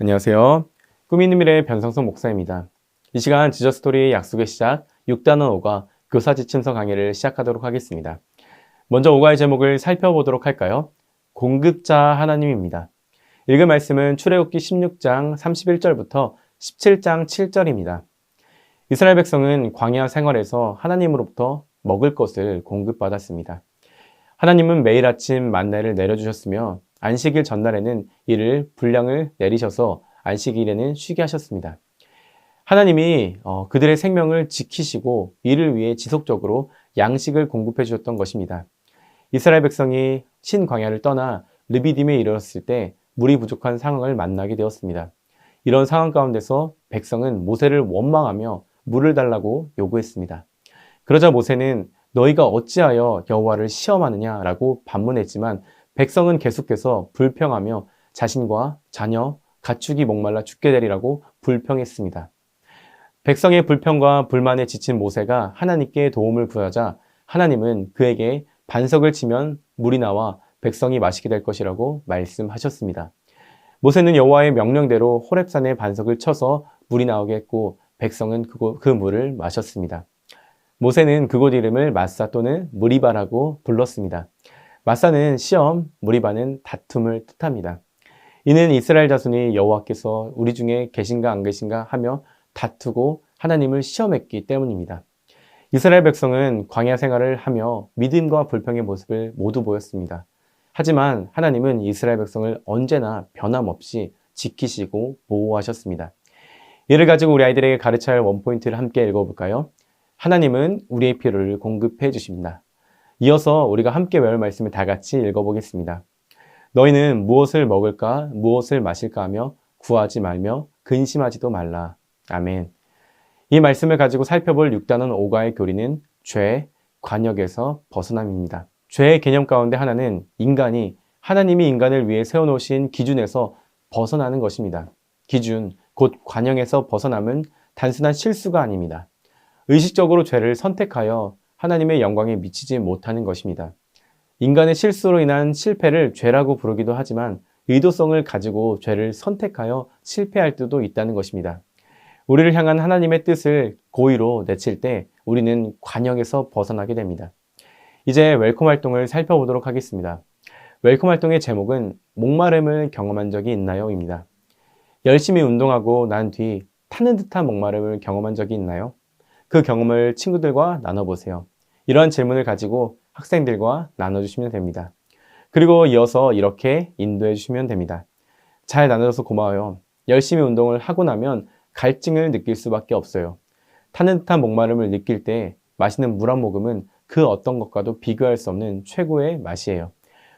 안녕하세요. 꿈 있는 미래의 변성석 목사입니다. 이 시간 지저스토리의 약속의 시작 6단원 5가 교사 지침서 강의를 시작하도록 하겠습니다. 먼저 5가의 제목을 살펴보도록 할까요? 공급자 하나님입니다. 읽은 말씀은 출애굽기 16장 31절부터 17장 7절입니다. 이스라엘 백성은 광야 생활에서 하나님으로부터 먹을 것을 공급받았습니다. 하나님은 매일 아침 만나를 내려주셨으며 안식일 전날에는 이를 분량을 내리셔서 안식일에는 쉬게 하셨습니다. 하나님이 그들의 생명을 지키시고 이를 위해 지속적으로 양식을 공급해 주셨던 것입니다. 이스라엘 백성이 신광야를 떠나 르비딤에 이르렀을 때 물이 부족한 상황을 만나게 되었습니다. 이런 상황 가운데서 백성은 모세를 원망하며 물을 달라고 요구했습니다. 그러자 모세는 너희가 어찌하여 여호와를 시험하느냐라고 반문했지만 백성은 계속해서 불평하며 자신과 자녀, 가축이 목말라 죽게 되리라고 불평했습니다. 백성의 불평과 불만에 지친 모세가 하나님께 도움을 구하자 하나님은 그에게 반석을 치면 물이 나와 백성이 마시게 될 것이라고 말씀하셨습니다. 모세는 여호와의 명령대로 호렙산에 반석을 쳐서 물이 나오게 했고 백성은 그 물을 마셨습니다. 모세는 그곳 이름을 마사 또는 무리바라고 불렀습니다. 마사는 시험, 무리바는 다툼을 뜻합니다. 이는 이스라엘 자손이 여호와께서 우리 중에 계신가 안 계신가 하며 다투고 하나님을 시험했기 때문입니다. 이스라엘 백성은 광야 생활을 하며 믿음과 불평의 모습을 모두 보였습니다. 하지만 하나님은 이스라엘 백성을 언제나 변함없이 지키시고 보호하셨습니다. 이를 가지고 우리 아이들에게 가르쳐야 할 원포인트를 함께 읽어볼까요? 하나님은 우리의 필요를 공급해 주십니다. 이어서 우리가 함께 외울 말씀을 다 같이 읽어보겠습니다. 너희는 무엇을 먹을까, 무엇을 마실까 하며 구하지 말며 근심하지도 말라. 아멘. 이 말씀을 가지고 살펴볼 6단원 5가의 교리는 죄, 관역에서 벗어남입니다. 죄의 개념 가운데 하나는 인간이 하나님이 인간을 위해 세워놓으신 기준에서 벗어나는 것입니다. 기준, 곧 관역에서 벗어남은 단순한 실수가 아닙니다. 의식적으로 죄를 선택하여 하나님의 영광에 미치지 못하는 것입니다. 인간의 실수로 인한 실패를 죄라고 부르기도 하지만 의도성을 가지고 죄를 선택하여 실패할 때도 있다는 것입니다. 우리를 향한 하나님의 뜻을 고의로 내칠 때 우리는 관역에서 벗어나게 됩니다. 이제 웰컴 활동을 살펴보도록 하겠습니다. 웰컴 활동의 제목은 목마름을 경험한 적이 있나요? 입니다. 열심히 운동하고 난 뒤 타는 듯한 목마름을 경험한 적이 있나요? 그 경험을 친구들과 나눠보세요. 이러한 질문을 가지고 학생들과 나눠주시면 됩니다. 그리고 이어서 이렇게 인도해 주시면 됩니다. 잘 나눠줘서 고마워요. 열심히 운동을 하고 나면 갈증을 느낄 수밖에 없어요. 타는 듯한 목마름을 느낄 때 마시는 물 한 모금은 그 어떤 것과도 비교할 수 없는 최고의 맛이에요.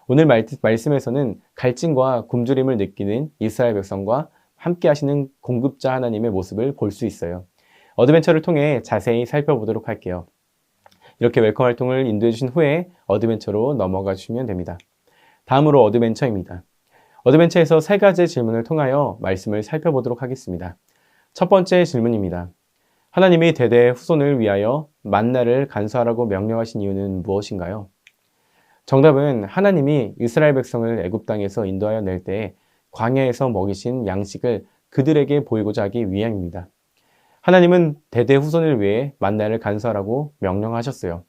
오늘 말씀에서는 갈증과 굶주림을 느끼는 이스라엘 백성과 함께 하시는 공급자 하나님의 모습을 볼 수 있어요. 어드벤처를 통해 자세히 살펴보도록 할게요. 이렇게 웰컴 활동을 인도해 주신 후에 어드벤처로 넘어가 주시면 됩니다. 다음으로 어드벤처입니다. 어드벤처에서 3가지 질문을 통하여 말씀을 살펴보도록 하겠습니다. 첫 번째 질문입니다. 하나님이 대대 후손을 위하여 만나를 간수하라고 명령하신 이유는 무엇인가요? 정답은 하나님이 이스라엘 백성을 애굽 땅에서 인도하여 낼 때 광야에서 먹이신 양식을 그들에게 보이고자 하기 위함입니다. 하나님은 대대 후손을 위해 만나를 간수하라고 명령하셨어요.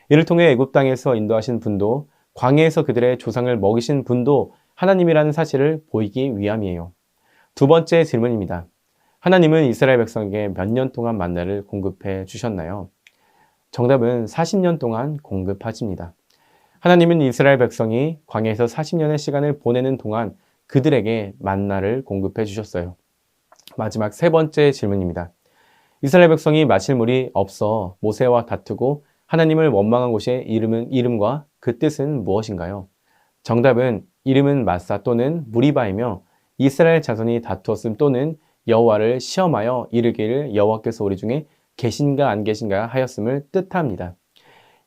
이를 통해 애굽 땅에서 인도하신 분도 광야에서 그들의 조상을 먹이신 분도 하나님이라는 사실을 보이기 위함이에요. 두 번째 질문입니다. 하나님은 이스라엘 백성에게 몇 년 동안 만나를 공급해 주셨나요? 정답은 40년 동안 공급하십니다. 하나님은 이스라엘 백성이 광야에서 40년의 시간을 보내는 동안 그들에게 만나를 공급해 주셨어요. 마지막 3번째 질문입니다. 이스라엘 백성이 마실 물이 없어 모세와 다투고 하나님을 원망한 곳의 이름과 그 뜻은 무엇인가요? 정답은 이름은 마사 또는 무리바이며 이스라엘 자손이 다투었음 또는 여호와를 시험하여 이르기를 여호와께서 우리 중에 계신가 안 계신가 하였음을 뜻합니다.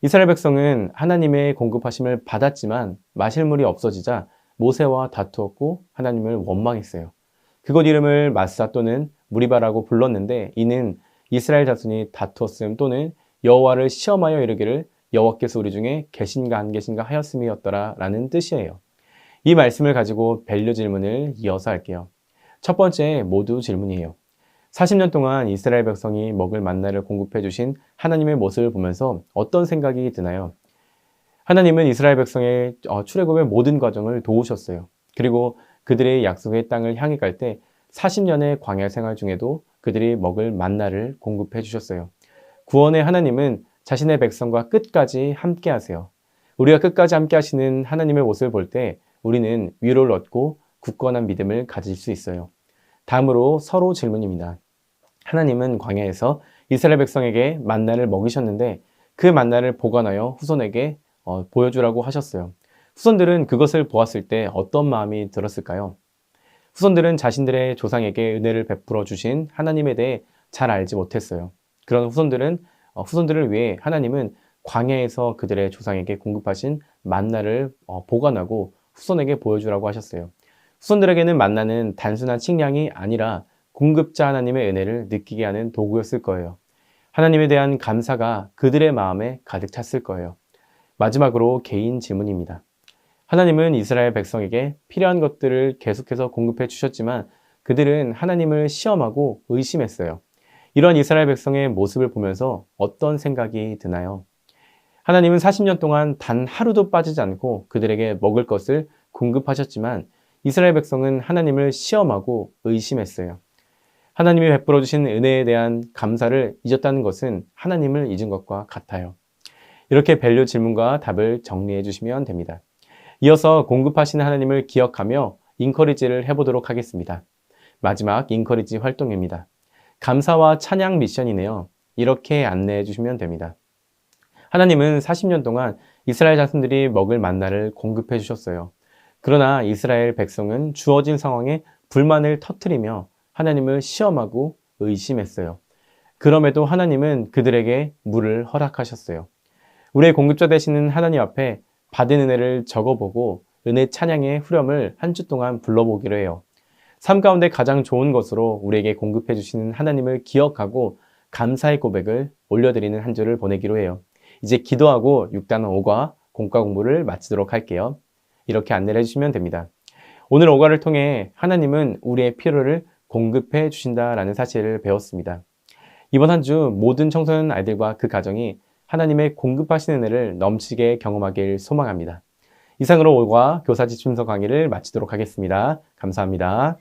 이스라엘 백성은 하나님의 공급하심을 받았지만 마실 물이 없어지자 모세와 다투었고 하나님을 원망했어요. 그곳 이름을 마사 또는 무리바라고 불렀는데 이는 이스라엘 자손이 다투었음 또는 여호와를 시험하여 이르기를 여호와께서 우리 중에 계신가 안 계신가 하였음이었더라 라는 뜻이에요. 이 말씀을 가지고 밸류 질문을 이어서 할게요. 첫 번째 모두 질문이에요. 40년 동안 이스라엘 백성이 먹을 만나를 공급해 주신 하나님의 모습을 보면서 어떤 생각이 드나요? 하나님은 이스라엘 백성의 출애굽의 모든 과정을 도우셨어요. 그리고 그들의 약속의 땅을 향해 갈 때 40년의 광야 생활 중에도 그들이 먹을 만나를 공급해 주셨어요. 구원의 하나님은 자신의 백성과 끝까지 함께 하세요. 우리가 끝까지 함께 하시는 하나님의 모습을 볼 때 우리는 위로를 얻고 굳건한 믿음을 가질 수 있어요. 다음으로 서로 질문입니다. 하나님은 광야에서 이스라엘 백성에게 만나를 먹이셨는데 그 만나를 보관하여 후손에게 보여주라고 하셨어요. 후손들은 그것을 보았을 때 어떤 마음이 들었을까요? 후손들은 자신들의 조상에게 은혜를 베풀어 주신 하나님에 대해 잘 알지 못했어요. 그런 후손들을 위해 하나님은 광야에서 그들의 조상에게 공급하신 만나를 보관하고 후손에게 보여주라고 하셨어요. 후손들에게는 만나는 단순한 식량이 아니라 공급자 하나님의 은혜를 느끼게 하는 도구였을 거예요. 하나님에 대한 감사가 그들의 마음에 가득 찼을 거예요. 마지막으로 개인 질문입니다. 하나님은 이스라엘 백성에게 필요한 것들을 계속해서 공급해 주셨지만 그들은 하나님을 시험하고 의심했어요. 이런 이스라엘 백성의 모습을 보면서 어떤 생각이 드나요? 하나님은 40년 동안 단 하루도 빠지지 않고 그들에게 먹을 것을 공급하셨지만 이스라엘 백성은 하나님을 시험하고 의심했어요. 하나님이 베풀어 주신 은혜에 대한 감사를 잊었다는 것은 하나님을 잊은 것과 같아요. 이렇게 밸류 질문과 답을 정리해 주시면 됩니다. 이어서 공급하시는 하나님을 기억하며 인커리지를 해보도록 하겠습니다. 마지막 인커리지 활동입니다. 감사와 찬양 미션이네요. 이렇게 안내해 주시면 됩니다. 하나님은 40년 동안 이스라엘 자손들이 먹을 만나를 공급해 주셨어요. 그러나 이스라엘 백성은 주어진 상황에 불만을 터뜨리며 하나님을 시험하고 의심했어요. 그럼에도 하나님은 그들에게 물을 허락하셨어요. 우리의 공급자 되시는 하나님 앞에 받은 은혜를 적어보고 은혜 찬양의 후렴을 한 주 동안 불러보기로 해요. 삶 가운데 가장 좋은 것으로 우리에게 공급해 주시는 하나님을 기억하고 감사의 고백을 올려드리는 한 주를 보내기로 해요. 이제 기도하고 6단원 5과 공과 공부를 마치도록 할게요. 이렇게 안내를 해주시면 됩니다. 오늘 5과를 통해 하나님은 우리의 필요를 공급해 주신다라는 사실을 배웠습니다. 이번 한 주 모든 청소년 아이들과 그 가정이 하나님의 공급하시는 은혜를 넘치게 경험하길 소망합니다. 이상으로 5과 교사지침서 강의를 마치도록 하겠습니다. 감사합니다.